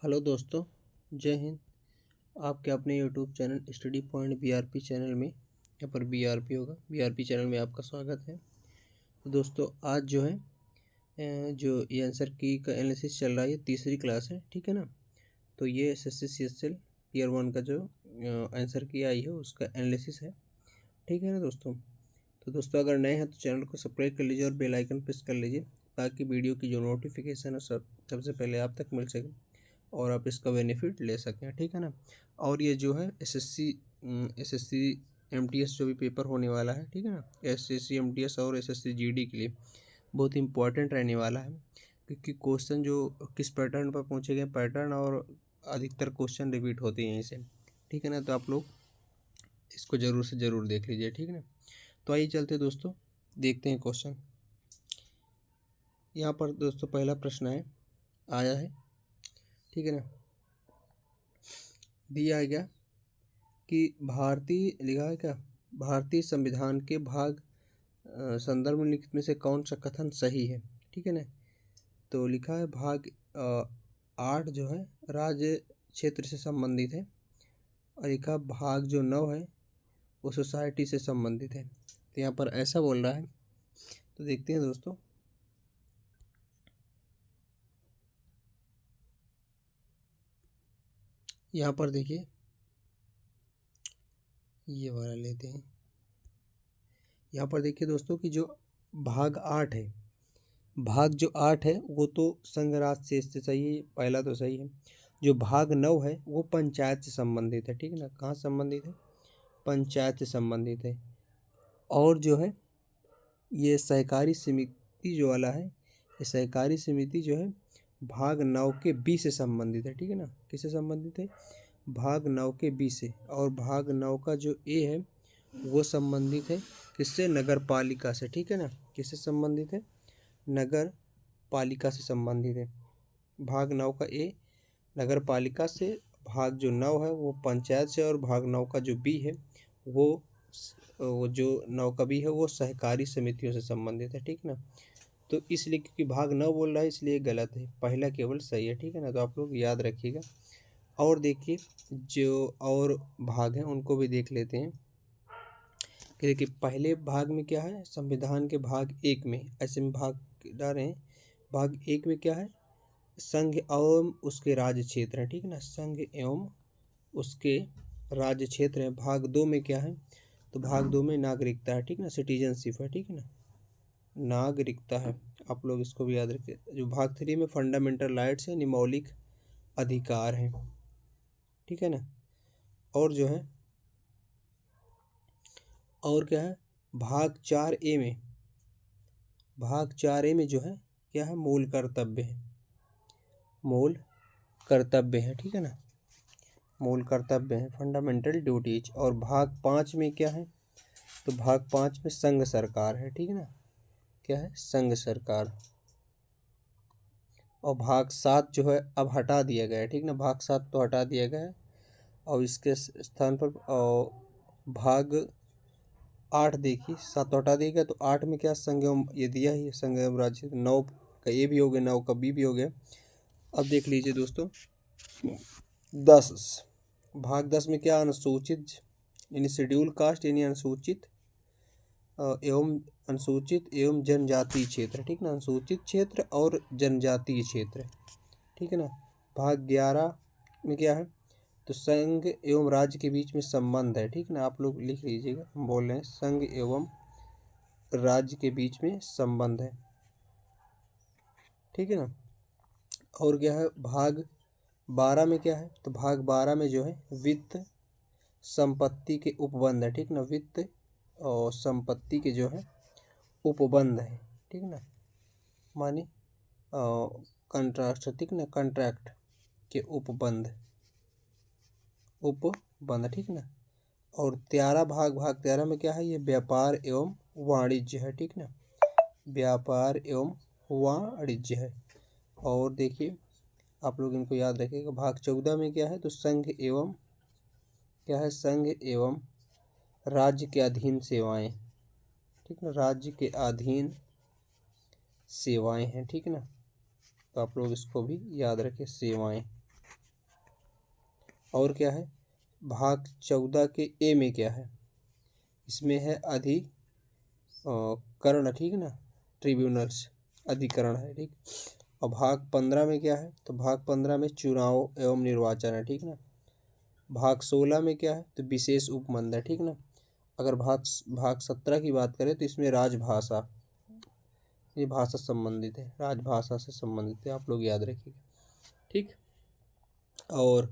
Hello दोस्तों, जय हिंद। आपके अपने YouTube channel study point BRP channel में, यहाँ पर बीआरपी होगा, बीआरपी चैनल में आपका स्वागत है। तो दोस्तों आज जो है जो ये आंसर की का एनालिसिस चल रहा है, ये तीसरी क्लास है, ठीक है ना। तो ये एसएससी सीएचएल ईयर 1 का जो आंसर की आई है उसका एनालिसिस है, ठीक है ना दोस्तों। तो दोस्तों अगर नए हैं तो चैनल को सब्सक्राइब कर लीजिए और बेल आइकन प्रेस कर लीजिए ताकि वीडियो की जो नोटिफिकेशन है सबसे पहले आप तक मिल सके और आप इसका बेनिफिट ले सकें, ठीक है ना। और ये जो है एसएससी एमटीएस जो भी पेपर होने वाला है, ठीक है ना, एसएससी एमटीएस और एसएससी जीडी के लिए बहुत इंपॉर्टेंट रहने वाला है, क्योंकि क्वेश्चन जो किस पैटर्न पर पूछे गए पैटर्न और अधिकतर क्वेश्चन रिपीट होते हैं यहीं से, ठीक है ना। तो आप लोग इसको ज़रूर से ज़रूर देख लीजिए, ठीक है ना। तो आइए चलते दोस्तों, देखते हैं क्वेश्चन। यहाँ पर दोस्तों पहला प्रश्न आया है, ठीक है ना। दिया है क्या कि लिखा है क्या, भारतीय संविधान के भाग संदर्भ निम्नलिखित में से कौन सा कथन सही है, ठीक है ना। तो लिखा है भाग 8 जो है राज्य क्षेत्र से संबंधित है, और लिखा भाग जो 9 है वो सोसाइटी से संबंधित है। तो यहाँ पर ऐसा बोल रहा है, तो देखते हैं दोस्तों। यहाँ पर देखिए, ये वाला लेते हैं। यहाँ पर देखिए दोस्तों कि जो भाग 8 है, भाग जो 8 है वो तो संघ राज्य से सही है, पहला तो सही है। जो भाग 9 है वो पंचायत से संबंधित है, ठीक है ना। कहाँ संबंधित है? पंचायत से संबंधित है। और जो है ये सहकारी समिति जो वाला है, ये सहकारी समिति जो है भाग 9 के बी से संबंधित है, ठीक है ना। किससे संबंधित है? भाग 9 के बी से। और भाग 9 का जो ए है वो संबंधित है किससे? नगर पालिका से, ठीक है ना। किससे संबंधित है? नगर पालिका से संबंधित है। भाग 9 का ए नगर पालिका से, भाग जो 9 है वो पंचायत से, और भाग 9 का जो बी है वो जो 9 का बी है वो सहकारी समितियों से संबंधित है, ठीक ना। तो इसलिए क्योंकि भाग 9 बोल रहा है इसलिए गलत है, पहला केवल सही है, ठीक है ना। तो आप लोग याद रखिएगा। और देखिए जो और भाग हैं उनको भी देख लेते हैं कि देखिए पहले भाग में क्या है, संविधान के भाग 1 में ऐसे में भाग डाल रहे हैं। भाग 1 में क्या है? संघ एवं उसके राज्य क्षेत्र है, ठीक है ना। संघ एवं उसके राज्य क्षेत्र है। भाग 2 में क्या है? तो भाग 2 में नागरिकता है, ठीक ना, सिटीजनशिप है, ठीक है ना, नागरिकता है। आप लोग इसको भी याद रखिए। जो भाग 3 में फंडामेंटल राइट्स है, मौलिक अधिकार हैं, ठीक है ना। और जो है और क्या है? भाग 4A में, भाग 4A में जो है क्या है? मूल कर्तव्य है, मूल कर्तव्य है, ठीक है ना, मूल कर्तव्य है, फंडामेंटल ड्यूटीज। और भाग 5 में क्या है? तो भाग 5 में संघ सरकार है, ठीक है ना। क्या है? संघ सरकार। और भाग 7 जो है अब हटा दिया गया है, ठीक ना, भाग 7 तो हटा दिया गया है। और इसके स्थान पर भाग 8 देखिए, 7 तो हटा दिया गया, तो 8 में क्या? संघ एवं, ये दिया ही है, संघ एवं राज्य। 9 का ए भी हो गया, 9 का बी भी हो गया। अब देख लीजिए दोस्तों 10, भाग 10 में क्या? अनुसूचित यानी शेड्यूल कास्ट यानी अनुसूचित एवं जनजातीय क्षेत्र, ठीक ना, अनुसूचित क्षेत्र और जनजातीय क्षेत्र, ठीक है ना। भाग 11 में क्या है? तो संघ एवं राज्य के बीच में संबंध है, ठीक ना। आप लोग लिख लीजिएगा, हम बोल रहे हैं संघ एवं राज्य के बीच में संबंध है, ठीक है ना। और क्या है? भाग 12 में क्या है? तो भाग 12 में जो है वित्त संपत्ति के उपबंध है, ठीक ना, वित्त और संपत्ति के जो है उपबंध है, ठीक ना, माने कंट्रैक्ट, ठीक ना, कॉन्ट्रैक्ट के उपबंध, ठीक ना। और 13 भाग 13 में क्या है? ये व्यापार एवं वाणिज्य है, ठीक ना, व्यापार एवं वाणिज्य है। और देखिए आप लोग इनको याद रखिएगा। भाग 14 में क्या है? तो संघ एवं क्या है? संघ एवं राज्य के अधीन सेवाएं, ठीक ना, राज्य के अधीन सेवाएं हैं, ठीक ना। तो आप लोग इसको भी याद रखें, सेवाएं। और क्या है, भाग 14 के ए में क्या है, इसमें है अधिकरण, ठीक है ना, ट्रिब्यूनल्स, अधिकरण है, ठीक। और भाग 15 में क्या है, तो भाग 15 में चुनाव एवं निर्वाचन है, ठीक ना। भाग 16 में क्या है, तो विशेष उपमंडल, ठीक ना। अगर भाग भाग 17 की बात करें तो इसमें राजभाषा, ये भाषा संबंधित है, राजभाषा से संबंधित है, आप लोग याद रखिएगा, ठीक। और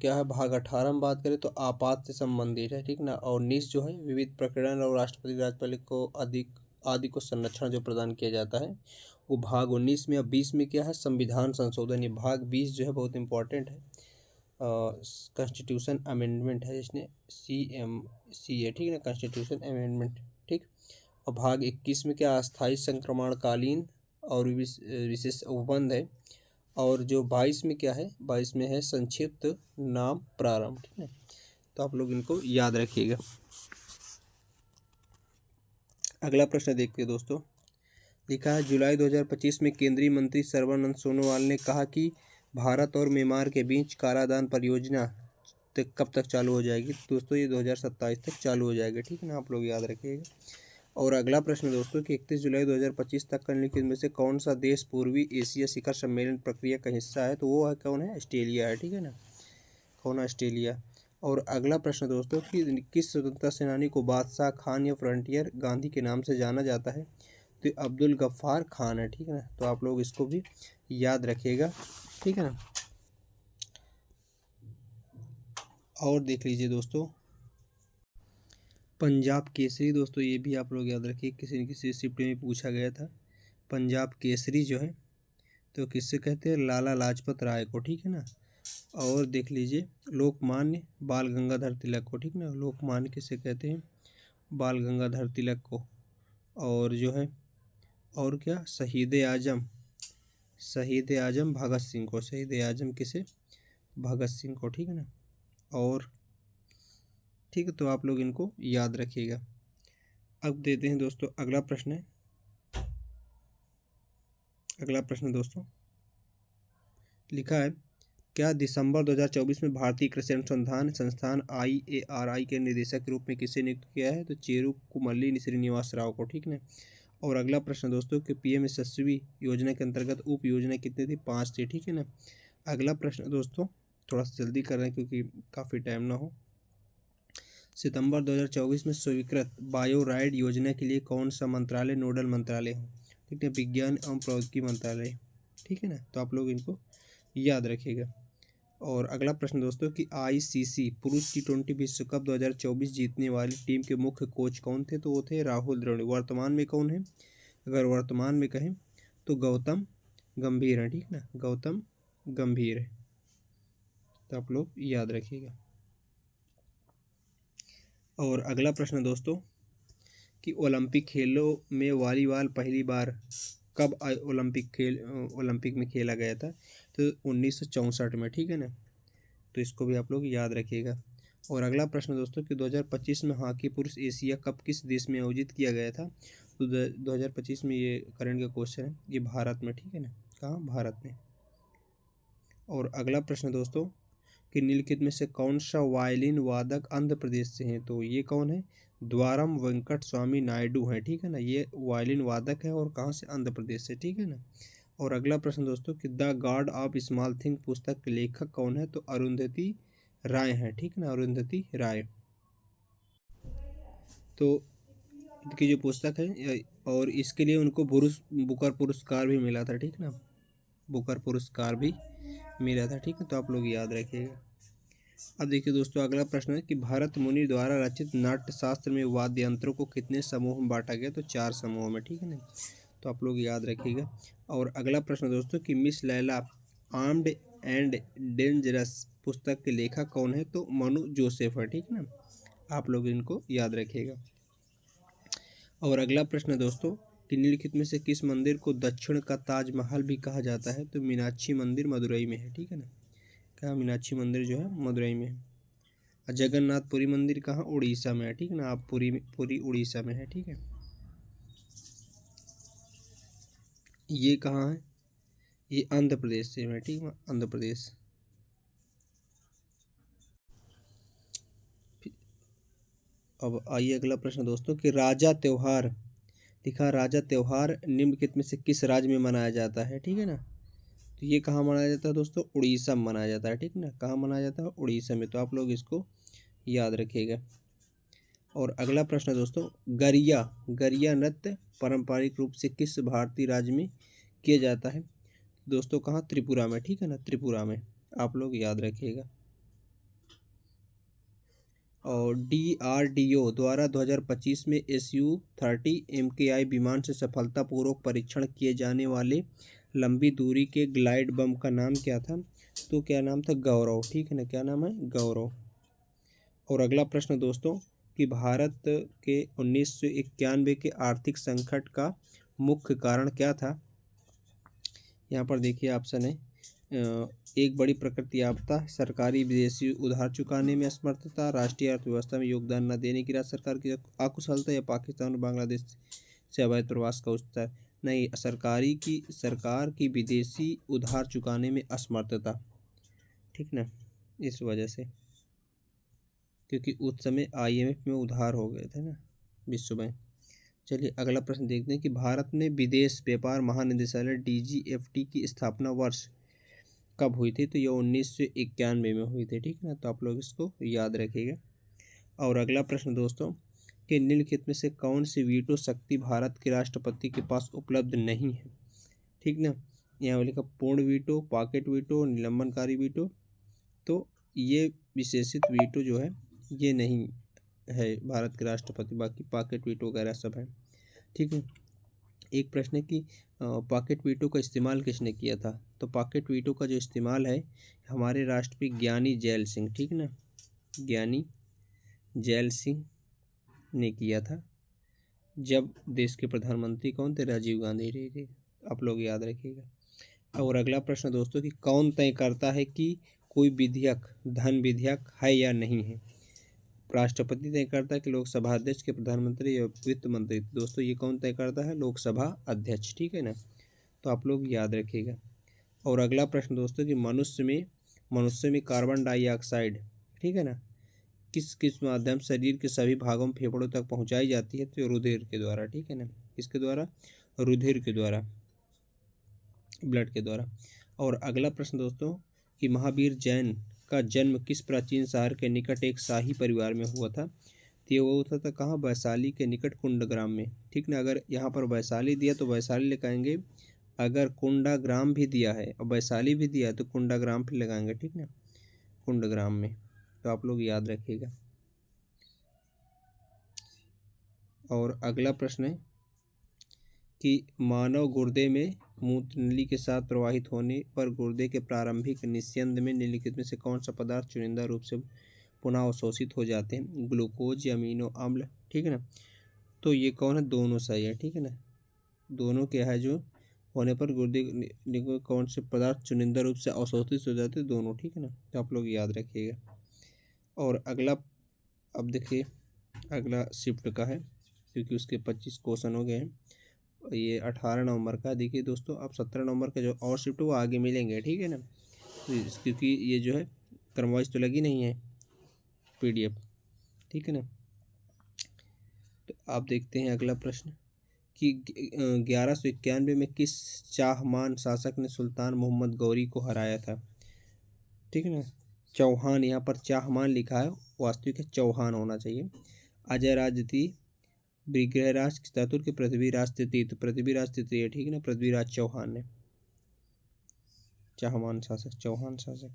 क्या है, भाग 18 में बात करें तो आपात से संबंधित है, ठीक ना। और 19 जो है विविध प्रकरण और राष्ट्रपति राज्यपाल को अधिक आदि को संरक्षण जो प्रदान किया जाता है, वो भाग 19 में। अब 20 में क्या है, संविधान संशोधन, ये भाग 20 जो है बहुत इंपॉर्टेंट है, कॉन्स्टिट्यूशन अमेंडमेंट है, जिसने सी है, ठीक है, कॉन्स्टिट्यूशन अमेंडमेंट, ठीक। और भाग 21 में क्या, अस्थायी संक्रमणकालीन और विशेष उपबंध है। और जो 22 में क्या है, 22 में है संक्षिप्त नाम प्रारंभ, ठीक है। तो आप लोग इनको याद रखिएगा। अगला प्रश्न देखते हैं दोस्तों, लिखा है जुलाई 2025 में केंद्रीय मंत्री सर्बानंद सोनोवाल ने कहा कि भारत और म्यांमार के बीच कराधान परियोजना कब तक चालू हो जाएगी। दोस्तों ये 2027 तक चालू हो जाएगा, ठीक है ना, आप लोग याद रखिएगा। और अगला प्रश्न दोस्तों कि 31 जुलाई 2025 तक निम्नलिखित में से कौन सा देश पूर्वी एशिया शिखर सम्मेलन प्रक्रिया का हिस्सा है, तो वो है कौन है, ऑस्ट्रेलिया है, ठीक है ना, कौन है, ऑस्ट्रेलिया। और अगला प्रश्न दोस्तों कि किस स्वतंत्रता सेनानी को बादशाह खान या फ्रंटियर गांधी के नाम से जाना जाता है, तो अब्दुल गफ्फार खान है, ठीक है ना। तो आप लोग इसको भी याद रखिएगा, ठीक है ना। और देख लीजिए दोस्तों, पंजाब केसरी, दोस्तों ये भी आप लोग याद रखिए, किसी न किसी शिफ्ट में पूछा गया था। पंजाब केसरी जो है तो किससे कहते हैं, लाला लाजपत राय को, ठीक है ना। और देख लीजिए लोकमान्य बाल गंगाधर तिलक को, ठीक ना, लोकमान्य किसे कहते हैं, बाल गंगाधर तिलक को। और जो है, और क्या, शहीद आजम भगत सिंह को, शहीद आजम किसे, भगत सिंह को, ठीक है ना। और ठीक है, तो आप लोग इनको याद रखिएगा। अब देते हैं दोस्तों अगला प्रश्न है, अगला प्रश्न दोस्तों लिखा है, क्या दिसंबर 2024 में भारतीय कृषि अनुसंधान संस्थान IARI के निदेशक के रूप में किसे नियुक्त किया है, तो चेरू कुमल्ली श्रीनिवास राव को, ठीक है। और अगला प्रश्न दोस्तों कि PM यशस्वी योजना के अंतर्गत उप योजना कितनी थी, 5 थी, ठीक है ना। अगला प्रश्न दोस्तों थोड़ा सा जल्दी कर रहे हैं क्योंकि काफ़ी टाइम ना हो। सितंबर 2024 में स्वीकृत बायोराइड योजना के लिए कौन सा मंत्रालय नोडल मंत्रालय हो, ठीक है, विज्ञान एवं प्रौद्योगिकी मंत्रालय, ठीक है ना। तो आप लोग इनको याद रखिएगा। और अगला प्रश्न दोस्तों कि ICC पुरुष T20 विश्व कप 2024 जीतने वाली टीम के मुख्य कोच कौन थे, तो वो थे राहुल द्रविड़। वर्तमान में कौन है, अगर वर्तमान में कहें तो गौतम गंभीर है, ठीक ना, गौतम गंभीर है। तो आप लोग याद रखिएगा। और अगला प्रश्न दोस्तों कि ओलंपिक खेलों में वॉलीबॉल पहली बार कब ओलंपिक में खेला गया था, तो 1964 में, ठीक है ना। तो इसको भी आप लोग याद रखिएगा। और अगला प्रश्न दोस्तों कि 2025 में हॉकी पुरुष एशिया कप किस देश में आयोजित किया गया था, तो 2025 में, ये करंट का क्वेश्चन है, ये भारत में, ठीक है ना, कहाँ, भारत में। और अगला प्रश्न दोस्तों कि निम्नलिखित में से कौन सा वायलिन वादक आंध्र प्रदेश से हैं, तो ये कौन है, द्वारम वेंकट स्वामी नायडू हैं, ठीक है ना, ये वायलिन वादक है और कहाँ से, आंध्र प्रदेश से, ठीक है ना। और अगला प्रश्न दोस्तों कि the God of small thing पुस्तक के लेखक कौन है, तो अरुंधति राय हैं, ठीक है ना, अरुंधति राय। तो इनकी जो पुस्तक है, और इसके लिए उनको बुकर पुरस्कार भी मिला था, ठीक है ना, बुकर पुरस्कार भी मिला था, ठीक है। तो आप लोग याद रखिएगा। अब देखिए दोस्तों अगला प्रश्न है कि भरत मुनि द्वारा रचित नाट्य शास्त्र में वाद्य यंत्रों को कितने समूह में बांटा गया, तो 4 समूह में, ठीक है ना। तो आप लोग याद रखिएगा। और अगला प्रश्न दोस्तों कि miss Laila armed and dangerous पुस्तक के लेखक कौन है, तो मनु जोसेफ है, ठीक है ना, आप लोग इनको याद रखिएगा। और अगला प्रश्न दोस्तों कि निम्नलिखित में से किस मंदिर को दक्षिण का ताजमहल भी कहा जाता है, तो मीनाक्षी मंदिर मदुरई में है, ठीक है ना, क्या, मीनाक्षी मंदिर जो है मदुरई में है। जगन्नाथपुरी मंदिर कहाँ, उड़ीसा में है, ठीक है ना, आप पुरी उड़ीसा में है, ठीक है। ये कहाँ है, ये आंध्र प्रदेश से है, ठीक है, आंध्र प्रदेश। अब आइए अगला प्रश्न दोस्तों कि राजा त्योहार, लिखा राजा त्योहार निम्नलिखित में से किस राज्य में मनाया जाता है, ठीक है ना। तो ये कहाँ मनाया जाता है दोस्तों, उड़ीसा में मनाया जाता है, ठीक ना। कहाँ मनाया जाता है, उड़ीसा में। तो आप लोग इसको याद रखिएगा। और अगला प्रश्न दोस्तों, गरिया, गरिया नृत्य पारंपरिक रूप से किस भारतीय राज्य में किया जाता है दोस्तों, कहाँ, त्रिपुरा में, ठीक है ना, त्रिपुरा में। आप लोग याद रखिएगा। और DRDO द्वारा 2025 में SU-30 MKI विमान से सफलतापूर्वक परीक्षण किए जाने वाले लंबी दूरी के ग्लाइड बम का नाम क्या था, तो क्या नाम था, गौरव, ठीक है ना, क्या नाम है, गौरव। और अगला प्रश्न दोस्तों कि भारत के 1991 के आर्थिक संकट का मुख्य कारण क्या था। यहाँ पर देखिए ऑप्शन है, एक बड़ी प्रकृति आपदा, सरकारी विदेशी उधार चुकाने में असमर्थता, राष्ट्रीय अर्थव्यवस्था में योगदान न देने की राज्य सरकार की अकुशलता, या पाकिस्तान और बांग्लादेश से अवैध प्रवास का उत्तर। नहीं, सरकार की विदेशी उधार चुकाने में असमर्थता, ठीक ना, इस वजह से, क्योंकि उस समय IMF में उधार हो गए थे ना, विश्व बैंक। चलिए अगला प्रश्न देखते हैं कि भारत में विदेश व्यापार महानिदेशालय DGFT की स्थापना वर्ष कब हुई थी, तो ये 1991 में हुई थी, ठीक है ना। तो आप लोग इसको याद रखिएगा। और अगला प्रश्न दोस्तों कि निम्नलिखित में से कौन सी वीटो शक्ति भारत के राष्ट्रपति के पास उपलब्ध नहीं है, ठीक ना। यहाँ लिखा पूर्ण वीटो, पॉकेट वीटो, निलंबनकारी वीटो। तो ये विशेषित वीटो जो है ये नहीं है भारत के राष्ट्रपति, बाकी पॉकेट वीटो वगैरह सब है, ठीक है। एक प्रश्न है कि पॉकेट वीटो का इस्तेमाल किसने किया था, तो पॉकेट वीटो का जो इस्तेमाल है हमारे राष्ट्रपति ज्ञानी जैल सिंह, ठीक ना, ज्ञानी जैल सिंह ने किया था, जब देश के प्रधानमंत्री कौन थे, राजीव गांधी जी थे। आप लोग याद रखिएगा। और अगला प्रश्न दोस्तों कि कौन तय करता है कि कोई विधेयक धन विधेयक है या नहीं है, राष्ट्रपति तय करता है कि लोकसभा अध्यक्ष के प्रधानमंत्री या वित्त मंत्री। दोस्तों ये कौन तय करता है, लोकसभा अध्यक्ष, ठीक है ना। तो आप लोग याद रखिएगा। और अगला प्रश्न दोस्तों कि मनुष्य में कार्बन डाइऑक्साइड, ठीक है ना, किस किस माध्यम शरीर के सभी भागों में फेफड़ों तक पहुंचाई जाती है, तो रुधिर के द्वारा, ठीक है ना, किसके द्वारा, रुधिर के द्वारा, ब्लड के द्वारा। और अगला प्रश्न दोस्तों कि महावीर जैन का जन्म किस प्राचीन शहर के निकट एक शाही परिवार में हुआ था, तो ये हुआ था कहाँ, वैशाली के निकट कुंडग्राम में, ठीक ना। अगर यहाँ पर वैशाली दिया तो वैशाली लगाएंगे, अगर कुंडाग्राम भी दिया है और वैशाली भी दिया है तो कुंडाग्राम भी लगाएंगे, ठीक ना, कुंडग्राम में। तो आप लोग याद रखिएगा। और अगला प्रश्न है कि मानव गुर्दे में मूत्र नली के साथ प्रवाहित होने पर गुर्दे के प्रारंभिक निस्यंद में निम्नलिखित में से कौन सा पदार्थ चुनिंदा रूप से पुनः अवशोषित हो जाते हैं, ग्लूकोज या अमीनो अम्ल, ठीक है ना। तो ये कौन है, दोनों सही है, ठीक है ना, दोनों क्या है जो होने पर गुर्दे कौन से पदार्थ चुनिंदा रूप से अवशोषित हो जाते हैं, दोनों, ठीक है ना। तो आप लोग याद रखिएगा। और अगला, अब देखिए अगला शिफ्ट का है, क्योंकि उसके 25 क्वेश्चन हो गए हैं। ये 18 नवंबर का, देखिए दोस्तों अब 17 नवंबर का जो और शिफ्ट वो आगे मिलेंगे, ठीक है ना। तो क्योंकि ये जो है क्रमवाइज तो लगी नहीं है PDF, ठीक है ना। तो आप देखते हैं अगला प्रश्न कि 1191 में किस चाहमान शासक ने सुल्तान मोहम्मद गौरी को हराया था, ठीक है ना। चौहान, यहाँ पर चाहमान लिखा है, वास्तविक है चौहान होना चाहिए। अजय राज द्वितीय, विग्रहराज चतुर्थ के पृथ्वीराज तृतीय, तो पृथ्वीराज तृतीय, ठीक है ना, पृथ्वीराज चौहान ने, चाहमान शासक, चौहान शासक,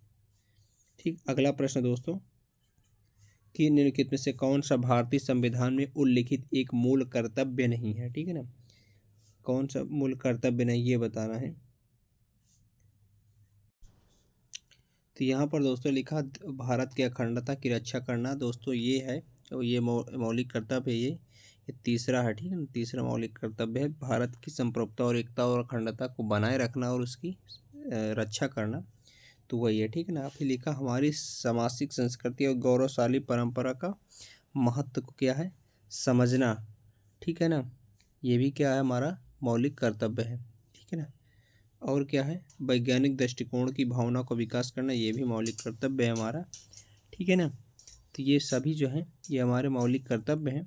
ठीक। अगला प्रश्न दोस्तों कि निम्नलिखित में से कौन सा भारतीय संविधान में उल्लिखित एक मूल कर्तव्य नहीं है, ठीक है ना, कौन सा मूल कर्तव्य नहीं, ये बताना है। तो यहाँ पर दोस्तों लिखा भारत की अखंडता की रक्षा करना, दोस्तों ये है, और ये मौलिक कर्तव्य है, ये तीसरा है, ठीक है ना, तीसरा मौलिक कर्तव्य है, भारत की संप्रभुता और एकता और अखंडता को बनाए रखना और उसकी रक्षा करना, तो वही है, ठीक है ना। आपने लिखा हमारी सामाजिक संस्कृति और गौरवशाली परंपरा का महत्व को क्या है, समझना, ठीक है ना, ये भी क्या है, हमारा मौलिक कर्तव्य है, ठीक है ना। और क्या है, वैज्ञानिक दृष्टिकोण की भावना को विकास करना, ये भी मौलिक कर्तव्य है हमारा, ठीक है ना। तो ये सभी जो हैं ये हमारे मौलिक कर्तव्य हैं।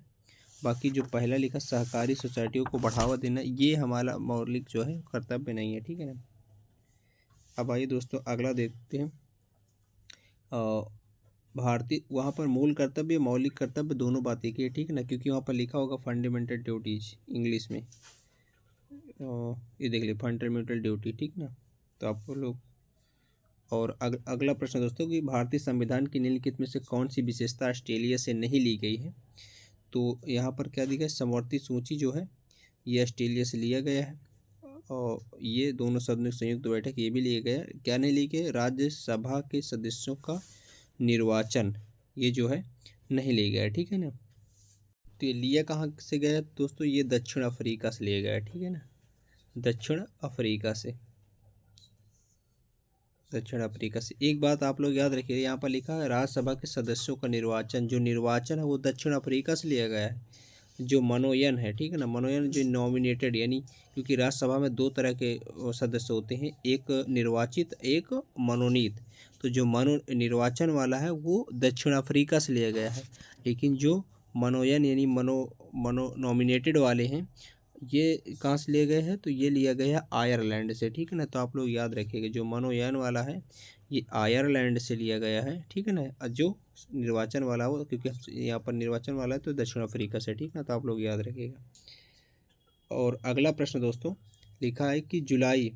बाकी जो पहला लिखा सहकारी सोसाइटियों को बढ़ावा देना, ये हमारा मौलिक जो है कर्तव्य नहीं है, ठीक है ना। अब आइए दोस्तों अगला देखते हैं। भारतीय वहाँ पर मूल कर्तव्य मौलिक कर्तव्य दोनों बात एक ही है, ठीक है ना, क्योंकि वहाँ पर लिखा होगा फंडामेंटल ड्यूटीज इंग्लिश में। ये देख लीजिए फंडामेंटल ड्यूटी, ठीक ना। तो आप लोग और अगला प्रश्न दोस्तों कि भारतीय संविधान की निम्नलिखित में से कौन सी विशेषता ऑस्ट्रेलिया से नहीं ली गई है। तो यहाँ पर क्या दिया है, समवर्ती सूची जो है ये ऑस्ट्रेलिया से लिया गया है। और ये दोनों सदनों की संयुक्त बैठक ये भी लिया गया। क्या नहीं ली गई, राज्यसभा के सदस्यों का निर्वाचन ये जो है नहीं लिया गया, ठीक है ना। तो ये लिया कहाँ से गया दोस्तों, ये दक्षिण अफ्रीका से लिया गया, ठीक है ना, दक्षिण अफ्रीका से, दक्षिण अफ्रीका से। एक बात आप लोग याद रखिए, यहाँ पर लिखा है राज्यसभा के सदस्यों का निर्वाचन, जो निर्वाचन है वो दक्षिण अफ्रीका से लिया गया है। जो मनोनयन है, ठीक है ना, मनोनयन जो नॉमिनेटेड, यानी क्योंकि राज्यसभा में दो तरह के सदस्य होते हैं, एक निर्वाचित एक मनोनीत। तो जो निर्वाचन वाला है वो दक्षिण अफ्रीका से लिया गया है, लेकिन जो मनोनयन यानी मनो नॉमिनेटेड वाले हैं ये कहाँ से लिए गए हैं, तो ये लिया गया है आयरलैंड से, ठीक है ना। तो आप लोग याद रखिएगा जो मनोनयन वाला है ये आयरलैंड से लिया गया है, ठीक है ना। और जो निर्वाचन वाला हो, क्योंकि यहाँ पर निर्वाचन वाला है तो दक्षिण अफ्रीका से, ठीक ना। तो आप लोग याद रखिएगा। और अगला प्रश्न दोस्तों लिखा है कि जुलाई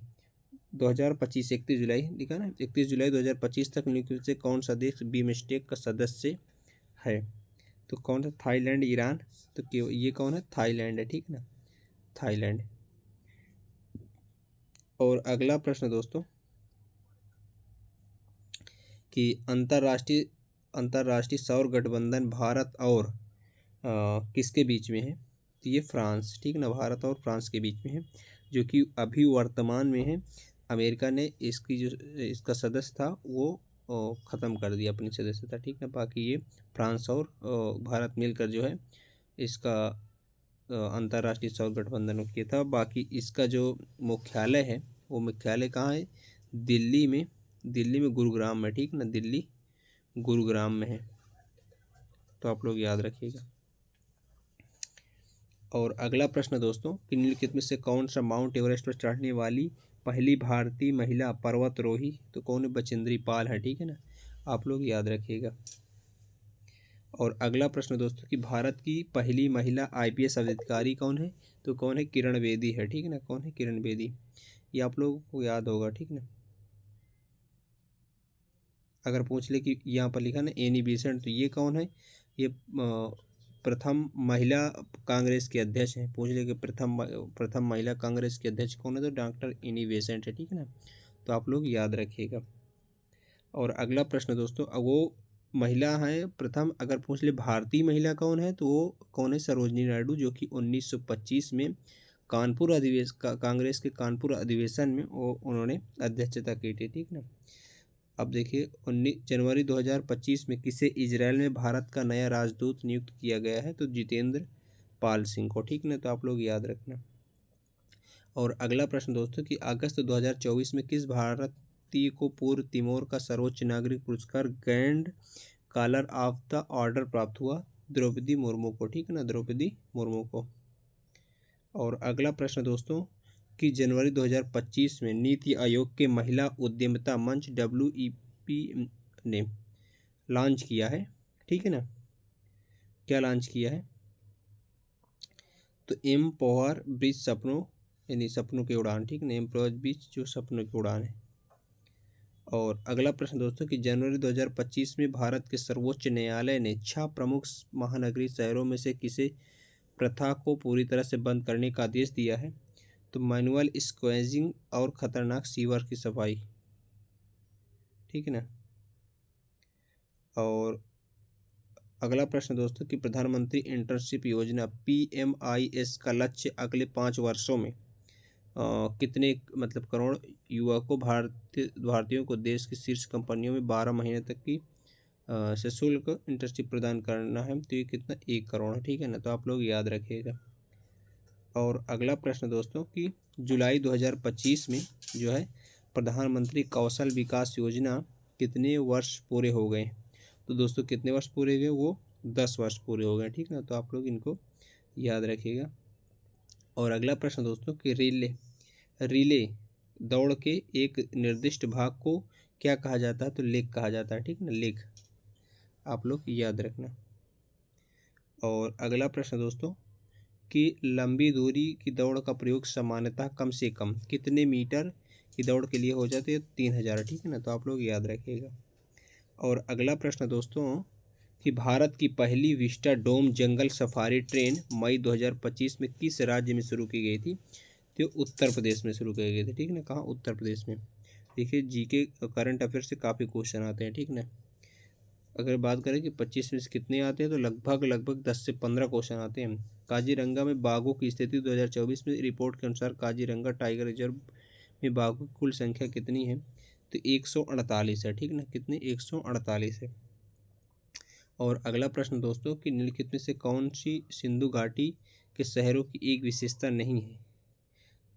2025 31 जुलाई लिखा ना, 31 जुलाई 2025 तक निम्नलिखित से कौन सा देश बीमस्टेक का सदस्य है। तो कौन सा, थाईलैंड, ईरान। तो ये कौन है, थाईलैंड है, ठीक ना, थाईलैंड। और अगला प्रश्न दोस्तों कि अंतर्राष्ट्रीय सौर गठबंधन भारत और किसके बीच में है। तो ये फ्रांस, ठीक ना, भारत और फ्रांस के बीच में है, जो कि अभी वर्तमान में है। अमेरिका ने इसका सदस्य था वो ख़त्म कर दिया अपनी सदस्यता, ठीक है। बाकी ये फ्रांस और भारत मिलकर जो है इसका अंतर्राष्ट्रीय सौर गठबंधन किया था। बाकी इसका जो मुख्यालय है वो मुख्यालय कहाँ है, दिल्ली में गुरुग्राम में, ठीक ना, दिल्ली गुरुग्राम में है। तो आप लोग याद रखिएगा। और अगला प्रश्न दोस्तों कि निम्नलिखित में से कौन सा माउंट एवरेस्ट पर चढ़ने वाली पहली भारतीय महिला पर्वतारोही। तो कौन है, बचेंद्री पाल है, ठीक है ना। आप लोग याद रखिएगा। और अगला प्रश्न दोस्तों कि भारत की पहली महिला IPS अधिकारी कौन है। तो कौन है, किरण बेदी है, ठीक है ना, कौन है, किरण बेदी। ये आप लोगों को याद होगा, ठीक ना। अगर पूछ ले कि यहाँ पर लिखा ना एनी बेसेंट, तो ये कौन है, ये प्रथम महिला कांग्रेस के अध्यक्ष हैं। पूछ ले कि प्रथम महिला कांग्रेस के अध्यक्ष कौन है, तो डॉक्टर एनी बेसेंट है, ठीक है ना। तो आप लोग याद रखिएगा। और अगला प्रश्न दोस्तों वो महिला है प्रथम, अगर पूछ ले भारतीय महिला कौन है, तो वो कौन है, सरोजनी नायडू, जो कि 1925 में कांग्रेस के कानपुर अधिवेशन में वो उन्होंने अध्यक्षता की थी, ठीक ना। अब देखिए 19 जनवरी 2025 में किसे इजराइल में भारत का नया राजदूत नियुक्त किया गया है। तो जितेंद्र पाल सिंह को, ठीक ना। तो आप लोग याद रखना। और अगला प्रश्न दोस्तों कि अगस्त 2024 में किस भारतीय को पूर्व तिमोर का सर्वोच्च नागरिक पुरस्कार Grand Collar of the Order प्राप्त हुआ। द्रौपदी मुर्मू को, ठीक है ना, द्रौपदी मुर्मू को। और अगला प्रश्न दोस्तों कि जनवरी 2025 में नीति आयोग के महिला उद्यमिता मंच WEP ने लॉन्च किया है, ठीक है ना। क्या लॉन्च किया है, तो एम्पावर ब्रिज सपनों यानी सपनों की उड़ान, ठीक है, एम्पावर ब्रिज जो सपनों की उड़ान है। और अगला प्रश्न दोस्तों कि जनवरी 2025 में भारत के सर्वोच्च न्यायालय ने 6 प्रमुख महानगरीय शहरों में से किसे प्रथा को पूरी तरह से बंद करने का आदेश दिया है। तो मैनुअल स्क्वेजिंग और खतरनाक सीवर की सफाई, ठीक है ना। और अगला प्रश्न दोस्तों कि प्रधानमंत्री इंटर्नशिप योजना PMIS का लक्ष्य अगले 5 वर्षों में कितने मतलब करोड़ युवा को भारतीयों को देश की शीर्ष कंपनियों में 12 महीने तक की सशुल्क इंटर्नशिप प्रदान करना है। तो ये कितना, 1 करोड़ है, ठीक है ना। तो आप लोग याद रखिएगा। और अगला प्रश्न दोस्तों कि जुलाई 2025 में जो है प्रधानमंत्री कौशल विकास योजना कितने वर्ष पूरे हो गए। तो दोस्तों कितने वर्ष पूरे हुए, वो 10 वर्ष पूरे हो गए, ठीक ना। तो आप लोग इनको याद रखिएगा। और अगला प्रश्न दोस्तों कि रिले दौड़ के एक निर्दिष्ट भाग को क्या कहा जाता है, तो लेग कहा जाता है, ठीक ना, लेग, आप लोग याद रखना। और अगला प्रश्न दोस्तों कि लंबी दूरी की दौड़ का प्रयोग सामान्यतः कम से कम कितने मीटर की दौड़ के लिए हो जाती है, 3000, ठीक है ना, तो आप लोग याद रखिएगा। और अगला प्रश्न दोस्तों कि भारत की पहली विस्टा डोम जंगल सफारी ट्रेन मई 2025 में किस राज्य में शुरू की गई थी, तो उत्तर प्रदेश में शुरू की गई थी, ठीक ना, कहाँ, उत्तर प्रदेश में। देखिए जीके करंट अफेयर से काफ़ी क्वेश्चन आते हैं, ठीक ना। अगर बात करें कि 25 में से कितने आते हैं, तो लगभग 10 से 15 क्वेश्चन आते हैं। काजीरंगा में बाघों की स्थिति 2024 में रिपोर्ट के अनुसार काजीरंगा टाइगर रिजर्व में बाघों की कुल संख्या कितनी है, तो 148 है, ठीक ना, कितनी, 148 है। और अगला प्रश्न दोस्तों कि निम्नलिखित में से कौन सी सिंधु घाटी के शहरों की एक विशेषता नहीं है,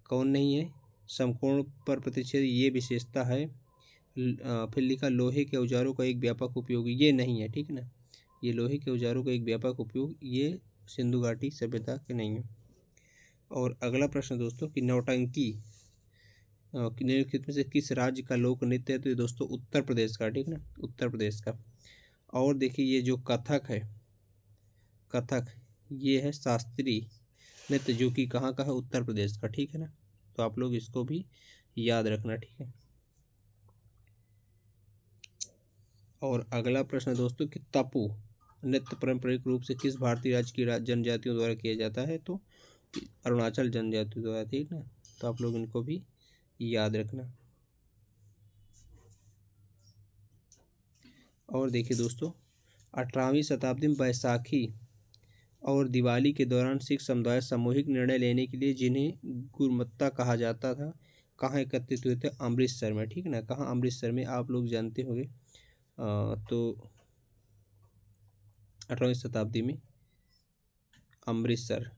कौन नहीं है, समकोण पर प्रतिच्छेद ये विशेषता है, फिर लिखा लोहे के औजारों का एक व्यापक उपयोग ये नहीं है, ठीक ना, ये लोहे के औजारों का एक व्यापक उपयोग ये सिंधु घाटी सभ्यता के नहीं है। और अगला प्रश्न दोस्तों कि नौटंकी निम्नलिखित में से किस राज्य का लोक नृत्य है, तो ये दोस्तों उत्तर प्रदेश का, ठीक ना, उत्तर प्रदेश का। और देखिए ये जो कथक है, कथक ये है शास्त्रीय नृत्य जो कि कहाँ का है, उत्तर प्रदेश का, ठीक है ना, तो आप लोग इसको भी याद रखना, ठीक है। और अगला प्रश्न दोस्तों कि तपु नृत्य पारंपरिक रूप से किस भारतीय राज्य की जनजातियों द्वारा किया जाता है, तो अरुणाचल जनजाति द्वारा, ठीक ना, तो आप लोग इनको भी याद रखना। और देखिए दोस्तों 18वीं शताब्दी में बैसाखी और दिवाली के दौरान सिख समुदाय सामूहिक निर्णय लेने के लिए जिन्हें गुरमत्ता कहा जाता था कहाँ एकत्रित हुए थे, अमृतसर में, ठीक ना, कहाँ, अमृतसर में, आप लोग जानते होंगे। तो 18वीं शताब्दी में अमृतसर,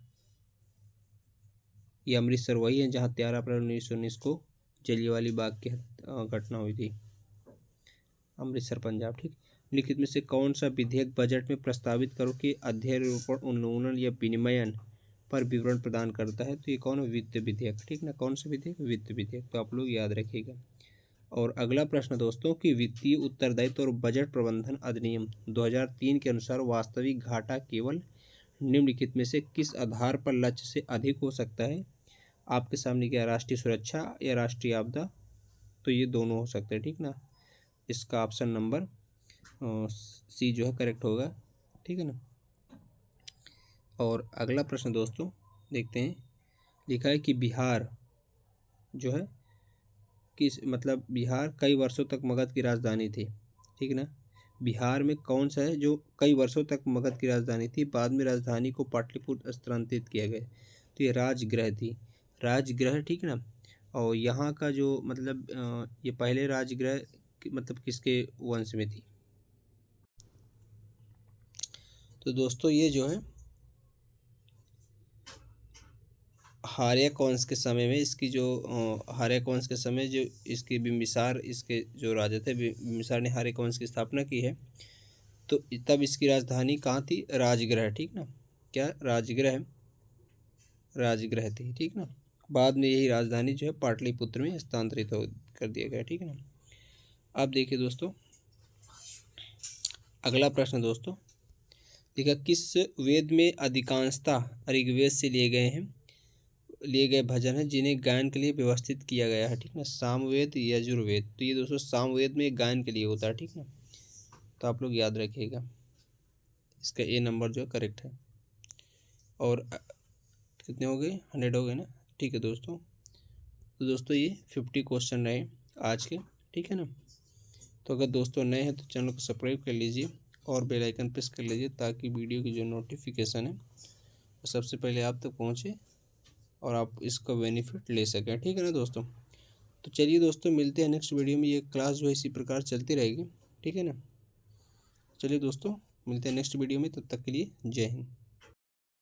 ये अमृतसर वही है जहाँ 13 अप्रैल 1919 को जलियांवाला बाग की घटना हुई थी, अमृतसर पंजाब, ठीक। लिखित में से कौन सा विधेयक बजट में प्रस्तावित करो कि अध्यारोपण उन्मूलन या विनिमयन पर विवरण प्रदान करता है, तो ये कौन है, वित्त विधेयक, ठीक ना, कौन सा विधेयक, वित्त विधेयक, तो आप लोग याद रखिएगा। और अगला प्रश्न दोस्तों कि वित्तीय उत्तरदायित्व और बजट प्रबंधन अधिनियम 2003 के अनुसार वास्तविक घाटा केवल निम्नलिखित में से किस आधार पर लक्ष्य से अधिक हो सकता है, आपके सामने क्या, राष्ट्रीय सुरक्षा या राष्ट्रीय आपदा, तो ये दोनों हो सकते हैं, ठीक ना, इसका ऑप्शन नंबर सी जो है करेक्ट होगा, ठीक है ना। और अगला प्रश्न दोस्तों देखते हैं, लिखा है कि बिहार जो है किस, मतलब बिहार कई वर्षों तक मगध की राजधानी थी, ठीक ना, बिहार में कौन सा है जो कई वर्षों तक मगध की राजधानी थी, बाद में राजधानी को पाटलिपुत्र स्थानांतरित किया गया, तो ये राजगृह थी, राजगृह, ठीक ना। और यहाँ का जो मतलब ये पहले राजगृह मतलब किसके वंश में थी, तो दोस्तों ये जो है हार्यक वंश के समय में इसकी जो हार्यक वंश के समय जो इसकी बिम्बिसार इसके जो राजा थे, बिम्बिसार ने हार्यक वंश की स्थापना की है, तो तब इसकी राजधानी कहाँ थी, राजगृह, ठीक ना, क्या, राजगृह, राजगृह थी, ठीक ना। बाद में यही राजधानी जो है पाटलिपुत्र में स्थानांतरित कर दिया गया, ठीक है ना। अब देखिए दोस्तों अगला प्रश्न दोस्तों, देखा किस वेद में अधिकांशतः ऋग्वेद से लिए गए भजन हैं जिन्हें गायन के लिए व्यवस्थित किया गया है, ठीक ना, सामवेद, यजुर्वेद, तो ये दोस्तों सामवेद में गायन के लिए होता है, ठीक ना, तो आप लोग याद रखिएगा, इसका ए नंबर जो करेक्ट है। और कितने हो गए, 100 हो गए ना, ठीक है दोस्तों। तो दोस्तों ये 50 क्वेश्चन रहे आज के, ठीक है ना। तो अगर दोस्तों नए हैं तो चैनल को सब्सक्राइब कर लीजिए और बेल आइकन प्रेस कर लीजिए ताकि वीडियो की जो नोटिफिकेशन है वो सबसे पहले आप तक पहुँचे और आप इसका बेनिफिट ले सकें, ठीक है ना दोस्तों। तो चलिए दोस्तों मिलते हैं नेक्स्ट वीडियो में, ये क्लास जो है इसी प्रकार चलती रहेगी, ठीक है ना। चलिए दोस्तों मिलते हैं नेक्स्ट वीडियो में, तब तक के लिए जय हिंद।